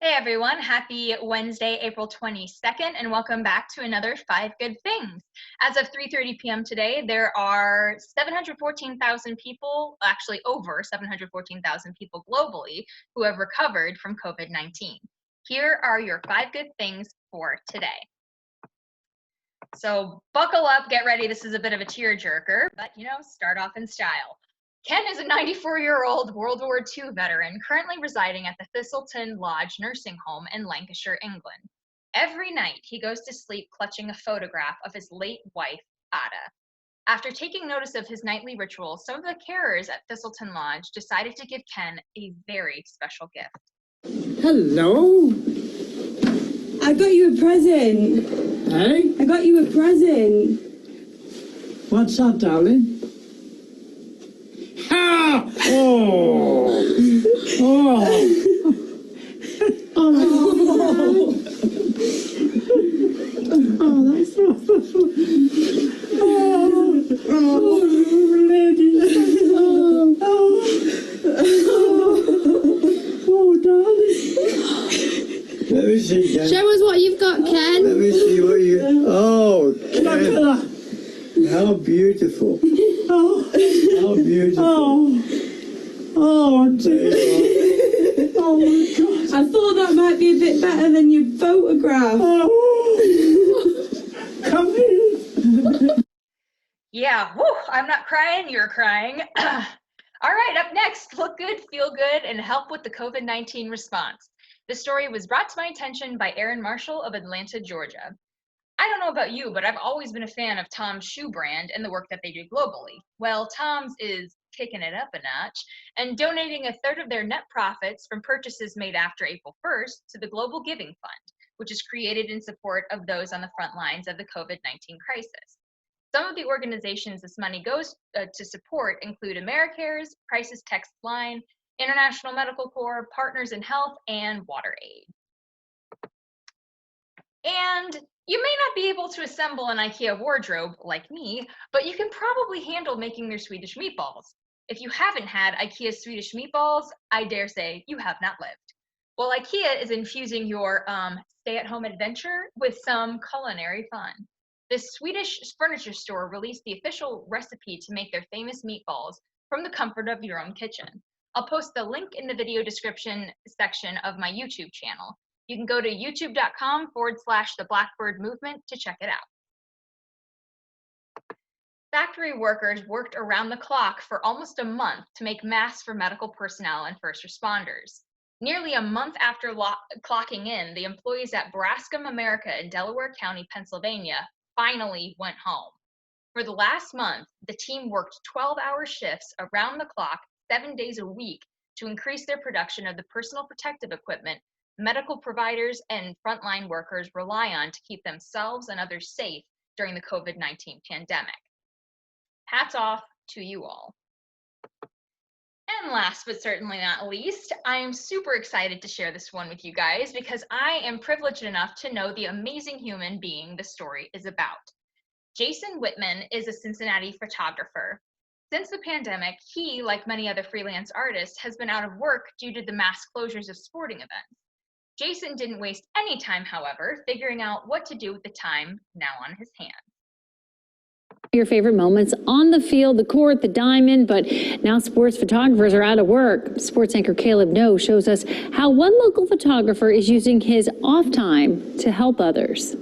Hey everyone, happy Wednesday, April 22nd, and welcome back to another 5 Good Things. As of 3:30 p.m. today, there are 714,000 people, actually over 714,000 people globally, who have recovered from COVID-19. Here are your 5 good things for today. So buckle up, get ready. This is a bit of a tearjerker, but start off in style. Ken is a 94-year-old World War II veteran currently residing at the Thistleton Lodge nursing home in Lancashire, England. Every night, he goes to sleep clutching a photograph of his late wife, Ada. After taking notice of his nightly ritual, some of the carers at Thistleton Lodge decided to give Ken a very special gift. Hello? I got you a present. Hey? I got you a present. What's that, darling? Ah! Oh! Oh! Oh, oh, that's so... Oh, oh, lady. Oh, oh, oh, darling. Let me see, Ken. Show us what you've got, Ken. Let me see what you... Oh, Ken. How beautiful. Oh, how beautiful. Oh, dear. Oh, my God. I thought that might be a bit better than your photograph. Oh, come here. Yeah, whew, I'm not crying, you're crying. All right, up next, look good, feel good, and help with the COVID-19 response. This story was brought to my attention by Aaron Marshall of Atlanta, Georgia. I don't know about you, but I've always been a fan of Tom's shoe brand and the work that they do globally. Well, Tom's is kicking it up a notch and donating a third of their net profits from purchases made after April 1st to the Global Giving Fund, which is created in support of those on the front lines of the COVID-19 crisis. Some of the organizations this money goes to support include AmeriCares, Crisis Text Line, International Medical Corps, Partners in Health, and WaterAid. And you may not be able to assemble an IKEA wardrobe like me, but you can probably handle making their Swedish meatballs. If you haven't had IKEA's Swedish meatballs, I dare say you have not lived. Well, IKEA is infusing your stay-at-home adventure with some culinary fun. This Swedish furniture store released the official recipe to make their famous meatballs from the comfort of your own kitchen. I'll post the link in the video description section of my YouTube channel. You can go to youtube.com/the Blackbird movement to check it out. Factory workers worked around the clock for almost a month to make masks for medical personnel and first responders. Nearly a month after clocking in, the employees at Braskem America in Delaware County, Pennsylvania, finally went home. For the last month, the team worked 12-hour shifts around the clock, 7 days a week, to increase their production of the personal protective equipment medical providers and frontline workers rely on to keep themselves and others safe during the COVID-19 pandemic. Hats off to you all. And last but certainly not least, I am super excited to share this one with you guys because I am privileged enough to know the amazing human being the story is about. Jason Whitman is a Cincinnati photographer. Since the pandemic, he, like many other freelance artists, has been out of work due to the mass closures of sporting events. Jason didn't waste any time, however, figuring out what to do with the time now on his hands. Your favorite moments on the field, the court, the diamond, but now sports photographers are out of work. Sports anchor Caleb No shows us how one local photographer is using his off time to help others.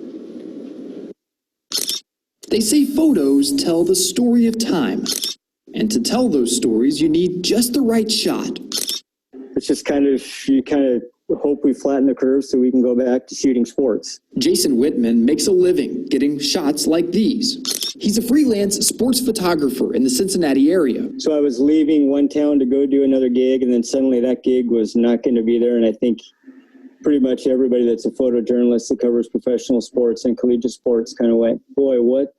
They say photos tell the story of time. And to tell those stories, you need just the right shot. It's just you hope we flatten the curve so we can go back to shooting sports. Jason Whitman makes a living getting shots like these. He's a freelance sports photographer in the Cincinnati area. So I was leaving one town to go do another gig, and then suddenly that gig was not going to be there. And I think pretty much everybody that's a photojournalist that covers professional sports and collegiate sports kind of went, boy, what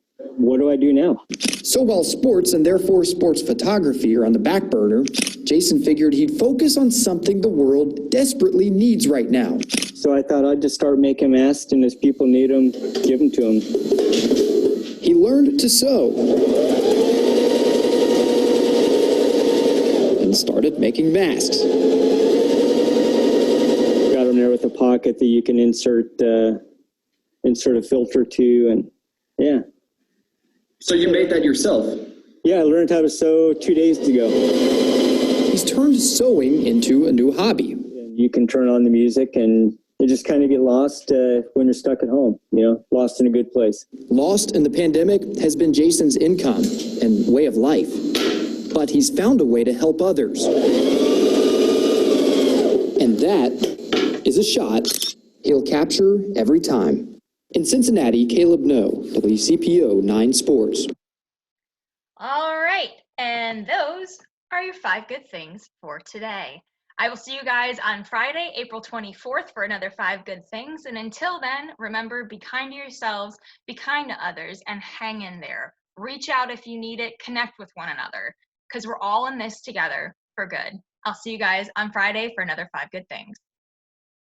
do I do now? So while sports and therefore sports photography are on the back burner, Jason figured he'd focus on something the world desperately needs right now. So I thought I'd just start making masks, and as people need them, give them to them. He learned to sew and started making masks. Got them there with with a pocket that you can insert a filter to, and yeah. So you made that yourself? Yeah, I learned how to sew 2 days ago. He's turned sewing into a new hobby. You can turn on the music and you just kind of get lost when you're stuck at home, lost in a good place. Lost in the pandemic has been Jason's income and way of life. But he's found a way to help others. And that is a shot he'll capture every time. In Cincinnati, Caleb No, WCPO 9 Sports. All right, and those are your 5 good things for today. I will see you guys on Friday, April 24th for another 5 good things. And until then, remember, be kind to yourselves, be kind to others, and hang in there. Reach out if you need it, connect with one another, because we're all in this together for good. I'll see you guys on Friday for another 5 good things.